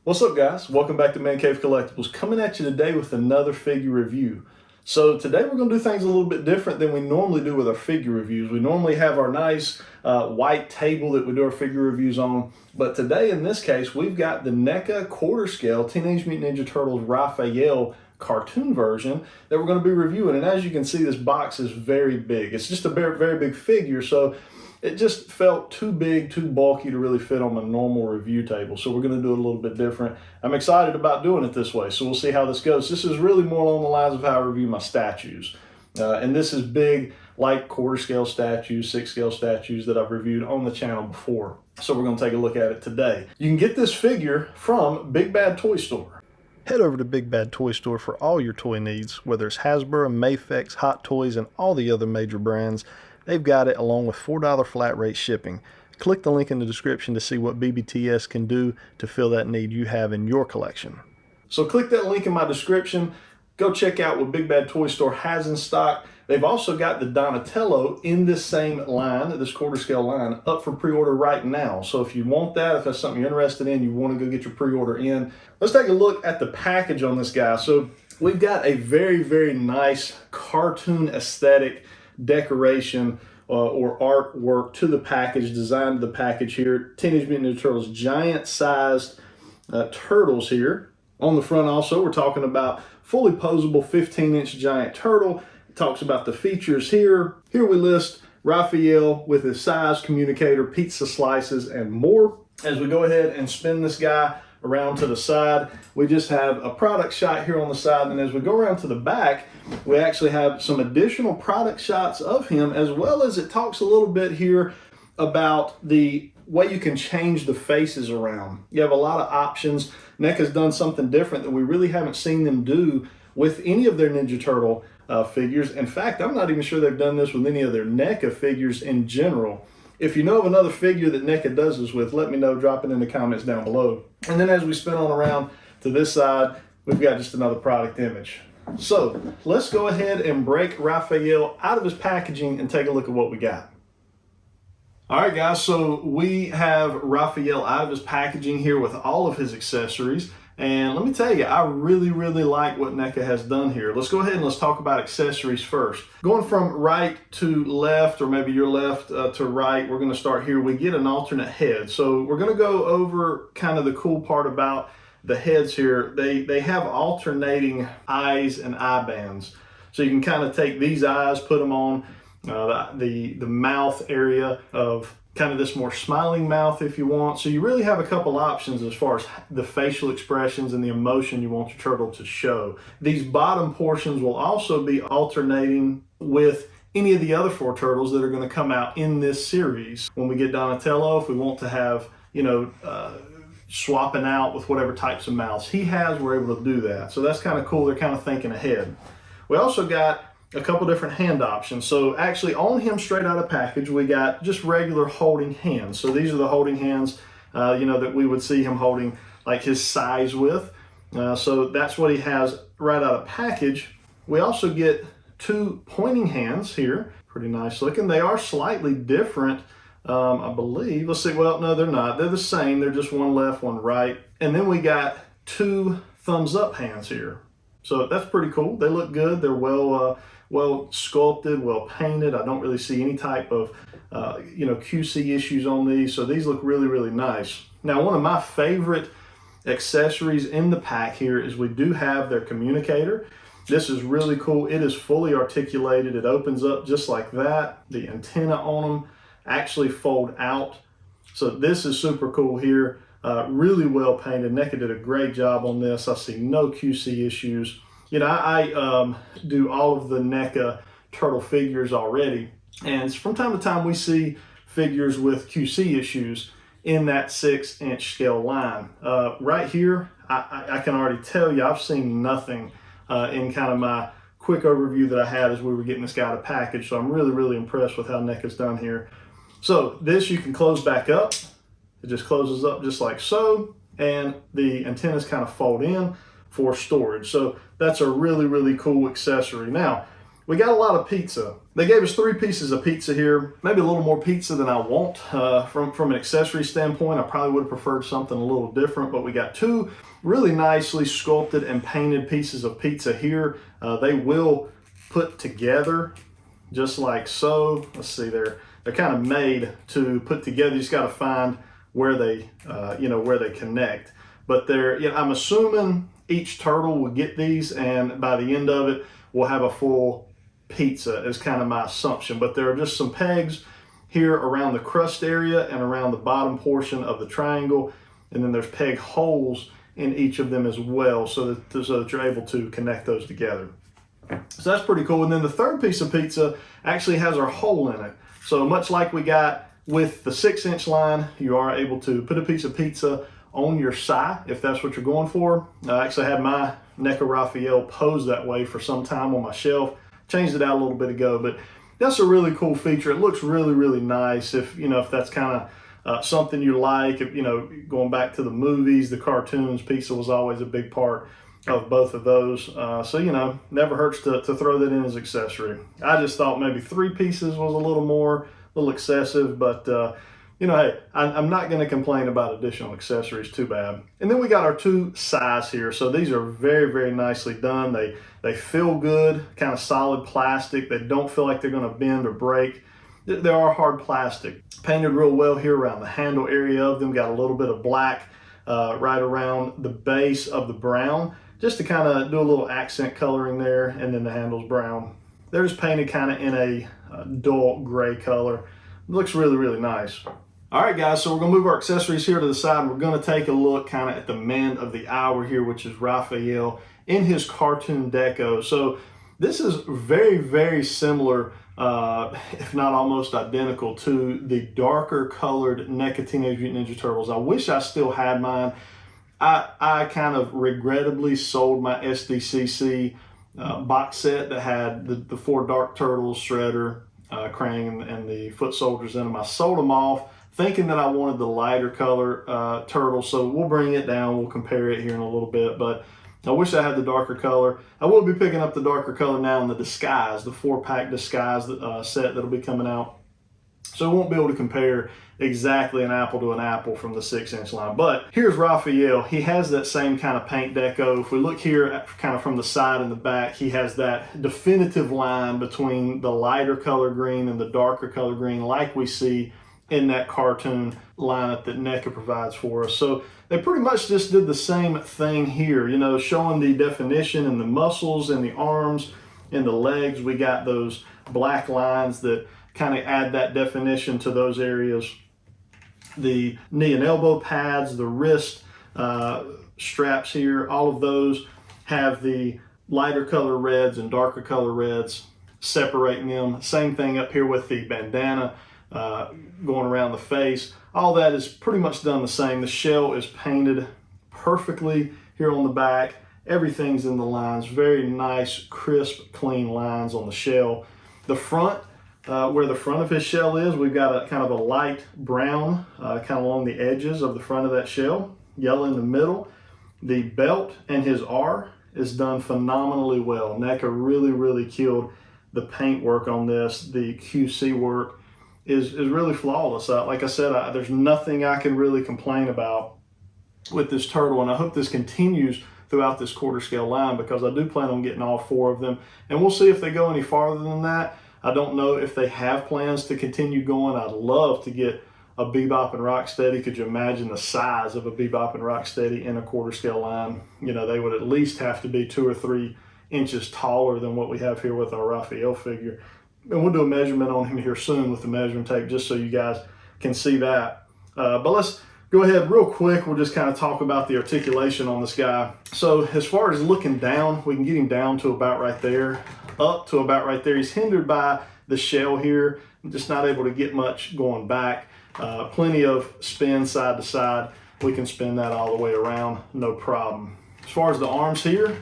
What's up, guys? Welcome back to ManCave Collectibles, coming at you today with another figure review. So today we're going to do things a little bit different than we normally do with our figure reviews. We normally have our nice white table that we do our figure reviews on, but today in this case we've got the Neca quarter scale Teenage Mutant Ninja Turtles Raphael cartoon version that we're going to be reviewing. And as you can see, this box is very big. It's just a very, very big figure, so it just felt too big, too bulky to really fit on my normal review table. So we're going to do it a little bit different. I'm excited about doing it this way, so we'll see how this goes. This is really more along the lines of how I review my statues. And this is big, like quarter scale statues, 6 scale statues that I've reviewed on the channel before. So we're going to take a look at it today. You can get this figure from Big Bad Toy Store. Head over to Big Bad Toy Store for all your toy needs, whether it's Hasbro, Mafex, Hot Toys, and all the other major brands. They've got it along with $4 flat rate shipping. Click the link in the description to see what BBTS can do to fill that need you have in your collection. So click that link in my description. Go check out what Big Bad Toy Store has in stock. They've also got the Donatello in this same line, this quarter scale line, up for pre-order right now. So if you want that, if that's something you're interested in, you want to go get your pre-order in. Let's take a look at the package on this guy. So we've got a very, very nice cartoon aesthetic decoration or artwork to the package, designed to the package here. Teenage Mutant Ninja Turtles giant sized turtles here. On the front also, we're talking about fully posable 15-inch giant turtle. It talks about the features here. Here we list Raphael with his size, communicator, pizza slices, and more. As we go ahead and spin this guy around to the side, we just have a product shot here on the side, and as we go around to the back, we actually have some additional product shots of him, as well as it talks a little bit here about the way you can change the faces around. You have a lot of options. Neca's done something different that we really haven't seen them do with any of their Ninja Turtle figures. In fact, I'm not even sure they've done this with any of their Neca figures in general. If you know of another figure that Neca does this with, let me know, drop it in the comments down below. And then as we spin on around to this side, we've got just another product image. So let's go ahead and break Raphael out of his packaging and take a look at what we got. All right, guys, so we have Raphael out of his packaging here with all of his accessories. And let me tell you, I really, really like what Neca has done here. Let's go ahead and let's talk about accessories first. Going from right to left, or maybe your left to right, we're gonna start here. We get an alternate head. So we're gonna go over kind of the cool part about the heads here. They have alternating eyes and eye bands. So you can kind of take these eyes, put them on the mouth area of kind of this more smiling mouth if you want. So you really have a couple options as far as the facial expressions and the emotion you want your turtle to show. These bottom portions will also be alternating with any of the other 4 turtles that are going to come out in this series. When we get Donatello, if we want to have, swapping out with whatever types of mouths he has, we're able to do that. So that's kind of cool. They're kind of thinking ahead. We also got a couple different hand options. So actually on him straight out of package, we got just regular holding hands. So these are the holding hands, that we would see him holding like his size with. So that's what he has right out of package. We also get 2 pointing hands here. Pretty nice looking. They are slightly different, I believe. Let's see. Well, no, they're not. They're the same. They're just one left, one right. And then we got 2 thumbs up hands here. So that's pretty cool. They look good. They're well sculpted, well painted. I don't really see any type of QC issues on these. So these look really, really nice. Now, one of my favorite accessories in the pack here is we do have their communicator. This is really cool. It is fully articulated. It opens up just like that. The antenna on them actually fold out. So this is super cool here. Really well painted. Neca did a great job on this. I see no QC issues. I do all of the Neca turtle figures already, and from time to time we see figures with QC issues in that 6-inch scale line. Right here, I can already tell you I've seen nothing in kind of my quick overview that I had as we were getting this guy out of package. So I'm really, really impressed with how Neca's done here. So this you can close back up. It just closes up just like so, and the antennas kind of fold in for storage. So that's a really, really cool accessory. Now, we got a lot of pizza. They gave us 3 pieces of pizza here, maybe a little more pizza than I want. From an accessory standpoint, I probably would have preferred something a little different, but we got 2 really nicely sculpted and painted pieces of pizza here. They will put together just like so. Let's see, they're kind of made to put together. You just got to find where they, where they connect. But I'm assuming each turtle will get these, and by the end of it, we'll have a full pizza is kind of my assumption. But there are just some pegs here around the crust area and around the bottom portion of the triangle. And then there's peg holes in each of them as well, so that you're able to connect those together. So that's pretty cool. And then the third piece of pizza actually has our hole in it. So much like we got with the 6-inch line, you are able to put a piece of pizza on your side if that's what you're going for. I actually had my Neca Raphael posed that way for some time on my shelf. Changed it out a little bit ago, but that's a really cool feature. It looks really, really nice if that's kind of something you like. Going back to the movies, the cartoons, pizza was always a big part of both of those. So, never hurts to throw that in as accessory. I just thought maybe 3 pieces was a little excessive, but hey, I'm not going to complain about additional accessories too bad. And then we got our 2 sides here. So these are very, very nicely done. They feel good, kind of solid plastic. They don't feel like they're going to bend or break. They are hard plastic. Painted real well here around the handle area of them. Got a little bit of black right around the base of the brown, just to kind of do a little accent coloring there. And then the handle's brown. They're just painted kind of in a dull gray color. It looks really, really nice. All right, guys, so we're going to move our accessories here to the side, and we're going to take a look kind of at the man of the hour here, which is Raphael in his cartoon deco. So this is very, very similar, if not almost identical, to the darker colored NECA Teenage Mutant Ninja Turtles. I wish I still had mine. I kind of regrettably sold my SDCC box set that had the 4 Dark Turtles, Shredder, Krang, and the foot soldiers in them. I sold them off thinking that I wanted the lighter color turtle. So we'll bring it down. We'll compare it here in a little bit, but I wish I had the darker color. I will be picking up the darker color now in the Disguise, the 4-pack Disguise set that'll be coming out. So we won't be able to compare exactly an apple to an apple from the 6-inch line. But here's Raphael. He has that same kind of paint deco. If we look here at kind of from the side and the back, he has that definitive line between the lighter color green and the darker color green, like we see in that cartoon lineup that NECA provides for us. So they pretty much just did the same thing here, showing the definition and the muscles and the arms and the legs. We got those black lines that kind of add that definition to those areas. The knee and elbow pads, the wrist straps here, all of those have the lighter color reds and darker color reds separating them. Same thing up here with the bandana going around the face. All that is pretty much done the same. The shell is painted perfectly here on the back. Everything's in the lines. Very nice, crisp, clean lines on the shell. The front, where the front of his shell is, we've got a kind of a light brown kind of along the edges of the front of that shell, yellow in the middle. The belt and his R is done phenomenally well. NECA really, really killed the paint work on this. The QC work is really flawless. Like I said, there's nothing I can really complain about with this turtle, and I hope this continues throughout this quarter scale line, because I do plan on getting all 4 of them, and we'll see if they go any farther than that. I don't know if they have plans to continue going. I'd love to get a Bebop and Rocksteady. Could you imagine the size of a Bebop and Rocksteady in a quarter scale line? They would at least have to be 2 or 3 inches taller than what we have here with our Raphael figure. And we'll do a measurement on him here soon with the measuring tape, just so you guys can see that. But let's go ahead real quick. We'll just kind of talk about the articulation on this guy. So as far as looking down, we can get him down to about right there, up to about right there. He's hindered by the shell here. I'm just not able to get much going back. Plenty of spin side to side. We can spin that all the way around, no problem. As far as the arms here,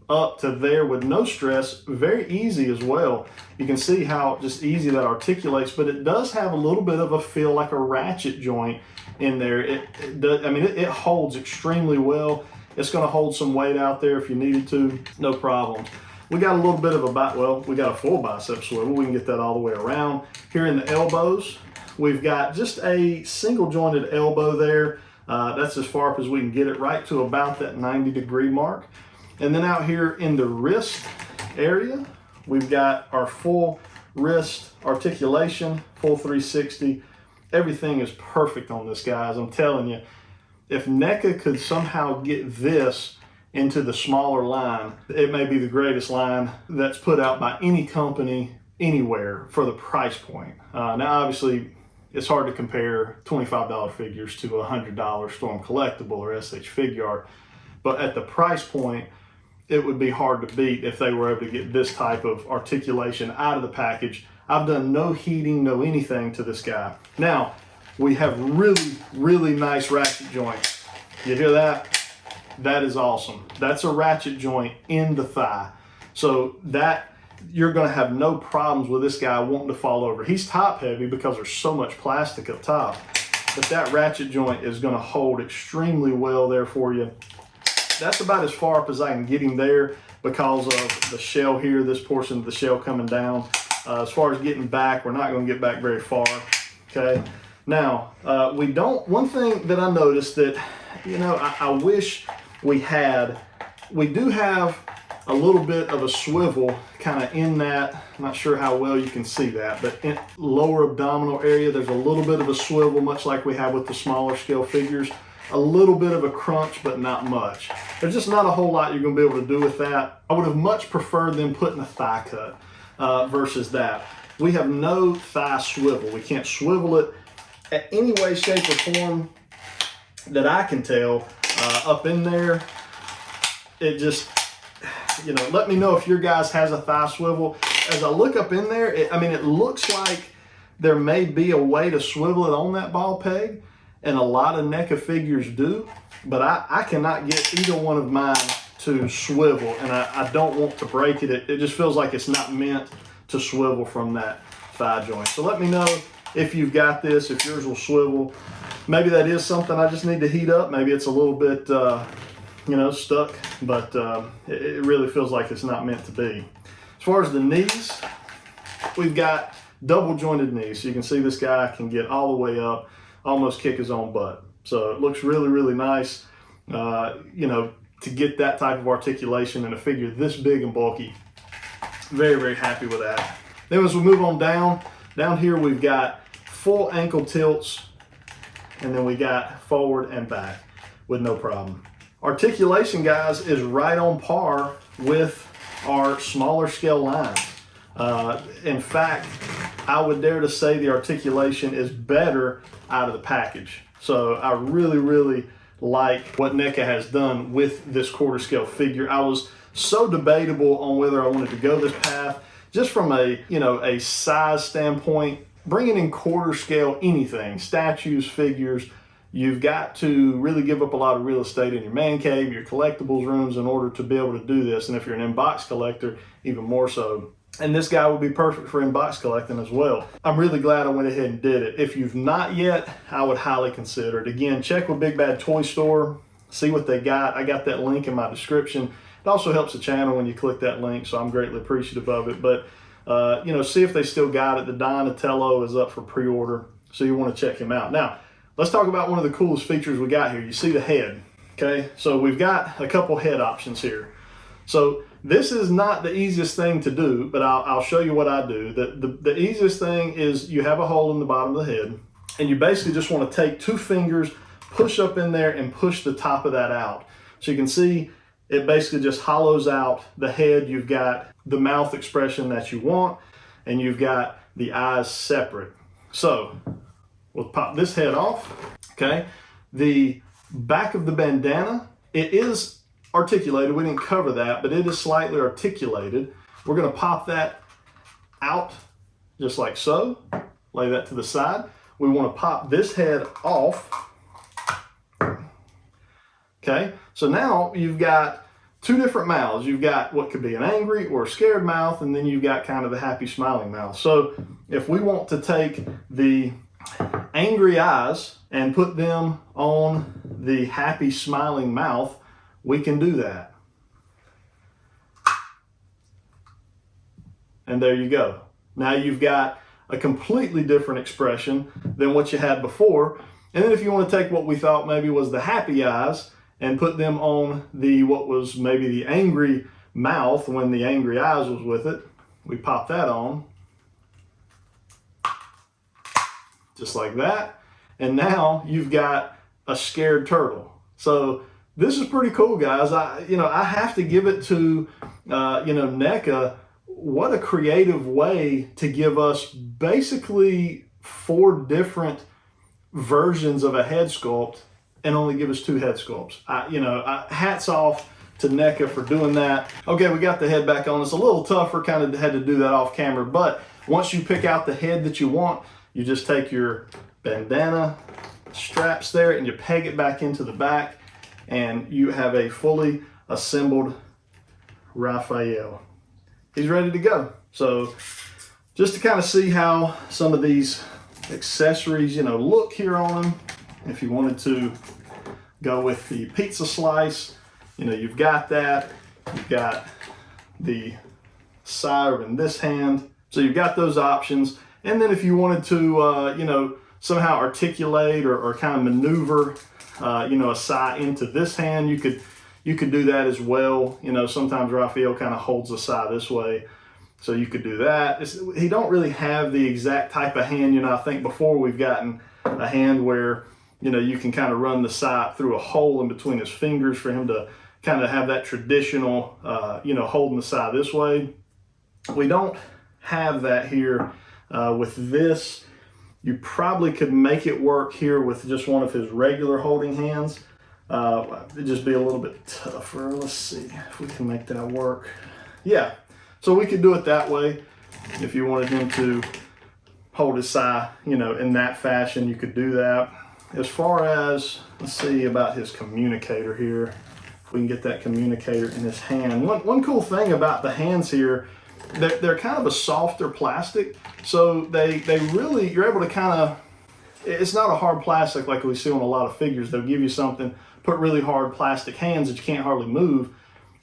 up to there with no stress, very easy as well. You can see how just easy that articulates, but it does have a little bit of a feel like a ratchet joint in there. It holds extremely well. It's going to hold some weight out there if you needed to, no problem. We got a little bit of we got a full bicep swivel. We can get that all the way around. Here in the elbows, we've got just a single jointed elbow there. That's as far up as we can get it, right to about that 90-degree mark. And then out here in the wrist area, we've got our full wrist articulation, full 360. Everything is perfect on this, guys. I'm telling you, if Neca could somehow get this into the smaller line, it may be the greatest line that's put out by any company anywhere for the price point. Now, obviously, it's hard to compare $25 figures to a $100 Storm Collectible or SH Figure Art, but at the price point, it would be hard to beat if they were able to get this type of articulation out of the package. I've done no heating, no anything to this guy. Now, we have really, really nice ratchet joints. You hear that? That is awesome. That's a ratchet joint in the thigh. So that, you're gonna have no problems with this guy wanting to fall over. He's top heavy because there's so much plastic up top, but that ratchet joint is gonna hold extremely well there for you. That's about as far up as I can get him there because of the shell here, this portion of the shell coming down. As far as getting back, we're not gonna get back very far, okay? Now, one thing that I noticed that, you know, I wish we do have a little bit of a swivel kind of in that, I'm not sure how well you can see that, but in lower abdominal area, there's a little bit of a swivel, much like we have with the smaller scale figures. A little bit of a crunch, but not much. There's just not a whole lot you're gonna be able to do with that. I would have much preferred them putting a thigh cut versus that. We have no thigh swivel. We can't swivel it at any way, shape, or form that I can tell up in there. It just, you know, let me know if your guys has a thigh swivel. As I look up in there, it looks like there may be a way to swivel it on that ball peg, and a lot of Neca figures do, but I cannot get either one of mine to swivel, and I don't want to break it. It just feels like it's not meant to swivel from that thigh joint. So let me know if you've got this, if yours will swivel. Maybe that is something I just need to heat up. Maybe it's a little bit, stuck, but it really feels like it's not meant to be. As far as the knees, we've got double jointed knees. So you can see this guy can get all the way up, almost kick his own butt. So it looks really, really nice, to get that type of articulation in a figure this big and bulky. Very, very happy with that. Then as we move on down here we've got full ankle tilts, and then we got forward and back with no problem. Articulation, guys, is right on par with our smaller scale lines. In fact, I would dare to say the articulation is better out of the package. So I really, really like what Neca has done with this quarter scale figure. I was so debatable on whether I wanted to go this path, just from a size standpoint. Bringing in quarter scale anything, statues, figures, you've got to really give up a lot of real estate in your man cave, your collectibles rooms, in order to be able to do this. And if you're an in-box collector, even more so. And this guy would be perfect for in-box collecting as well. I'm really glad I went ahead and did it. If you've not yet, I would highly consider it. Again, check with Big Bad Toy Store, see what they got. I got that link in my description. It also helps the channel when you click that link, so I'm greatly appreciative of it. But see if they still got it. The Donatello is up for pre-order, so you want to check him out. Now, let's talk about one of the coolest features we got here. You see the head, okay? So we've got a couple head options here. So this is not the easiest thing to do, but I'll show you what I do. The easiest thing is you have a hole in the bottom of the head, and you basically just want to take 2 fingers, push up in there, and push the top of that out. So you can see it basically just hollows out the head. You've got the mouth expression that you want, and you've got the eyes separate. So we'll pop this head off, okay? The back of the bandana, it is articulated. We didn't cover that, but it is slightly articulated. We're gonna pop that out just like so. Lay that to the side. We wanna pop this head off. Okay, so now you've got 2 different mouths. You've got what could be an angry or a scared mouth, and then you've got kind of the happy smiling mouth. So if we want to take the angry eyes and put them on the happy smiling mouth, we can do that. And there you go. Now you've got a completely different expression than what you had before. And then if you want to take what we thought maybe was the happy eyes and put them on the what was maybe the angry mouth when the angry eyes was with it, we pop that on. Just like that. And now you've got a scared turtle. So this is pretty cool, guys. I have to give it to Neca. What a creative way to give us basically 4 different versions of a head sculpt and only give us 2 head sculpts. Hats off to Neca for doing that. Okay, we got the head back on. It's a little tougher, kind of had to do that off camera, but once you pick out the head that you want, you just take your bandana straps there and you peg it back into the back, and you have a fully assembled Raphael. He's ready to go. So just to kind of see how some of these accessories, look here on him. If you wanted to go with the pizza slice, you've got that. You've got the siren in this hand. So you've got those options. And then if you wanted to, somehow articulate or kind of maneuver, a sai into this hand, you could do that as well. Sometimes Raphael kind of holds the sai this way, so you could do that. He don't really have the exact type of hand. I think before we've gotten a hand where, you can kind of run the sai through a hole in between his fingers for him to kind of have that traditional, holding the sai this way. We don't have that here with this. You probably could make it work here with just one of his regular holding hands. It'd just be a little bit tougher. Let's see if we can make that work. Yeah, so we could do it that way. If you wanted him to hold his sai, in that fashion, you could do that. As far as, let's see about his communicator here. If we can get that communicator in his hand. One cool thing about the hands here, they're kind of a softer plastic, so they really, you're able to kind of, it's not a hard plastic like we see on a lot of figures. They'll give you something, put really hard plastic hands that you can't hardly move,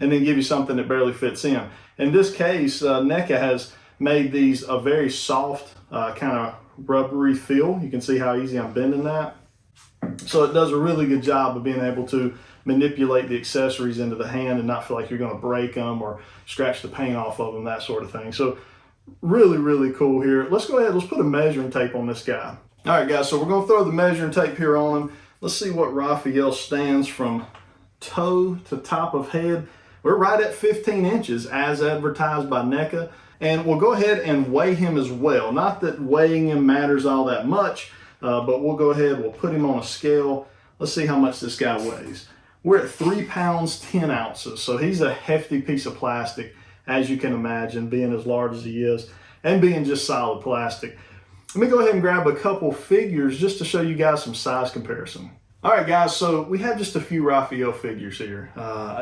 and then give you something that barely fits in. In this case, Neca has made these a very soft, kind of rubbery feel. You can see how easy I'm bending that. So it does a really good job of being able to manipulate the accessories into the hand and not feel like you're going to break them or scratch the paint off of them, that sort of thing. So really, really cool here. Let's go ahead, let's put a measuring tape on this guy. All right, guys, so we're going to throw the measuring tape here on him. Let's see what Raphael stands from toe to top of head. We're right at 15 inches as advertised by Neca. And we'll go ahead and weigh him as well. Not that weighing him matters all that much, but we'll go ahead, we'll put him on a scale. Let's see how much this guy weighs. We're at 3 pounds, 10 ounces. So he's a hefty piece of plastic, as you can imagine, being as large as he is and being just solid plastic. Let me go ahead and grab a couple figures just to show you guys some size comparison. All right, guys, so we have just a few Raphael figures here.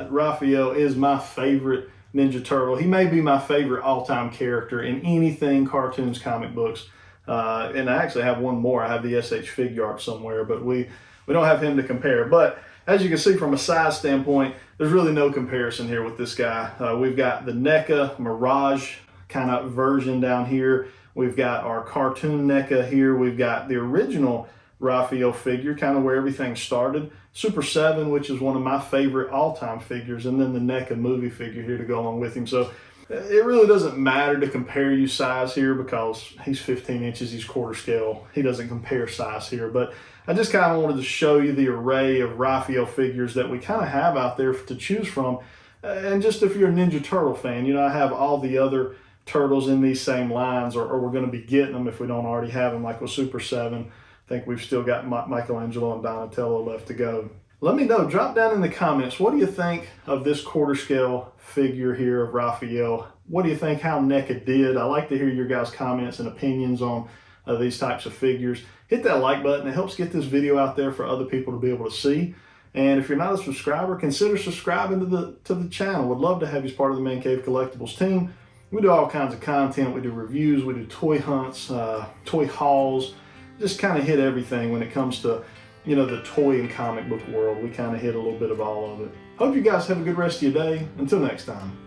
Raphael is my favorite Ninja Turtle. He may be my favorite all-time character in anything cartoons, comic books. And I actually have one more. I have the SH Figure Art somewhere, but we don't have him to compare. But as you can see from a size standpoint, there's really no comparison here with this guy. We've got the Neca Mirage kind of version down here. We've got our cartoon Neca here. We've got the original Raphael figure, kind of where everything started. Super 7, which is one of my favorite all-time figures, and then the Neca movie figure here to go along with him. So it really doesn't matter to compare you size here because he's 15 inches, he's quarter scale. He doesn't compare size here, but I just kind of wanted to show you the array of Raphael figures that we kind of have out there to choose from. And just if you're a Ninja Turtle fan, I have all the other turtles in these same lines, or we're going to be getting them if we don't already have them, like with Super 7. I think we've still got Michelangelo and Donatello left to go. Let me know, drop down in the comments, what do you think of this quarter scale figure here of Raphael? What do you think how Neca did? I like to hear your guys' comments and opinions on these types of figures. Hit that like button, it helps get this video out there for other people to be able to see. And if you're not a subscriber, consider subscribing to the channel. Would love to have you as part of the ManCave Collectibles team. We do all kinds of content. We do reviews, we do toy hunts, toy hauls, just kind of hit everything when it comes to, the toy and comic book world. We kind of hit a little bit of all of it. Hope you guys have a good rest of your day. Until next time.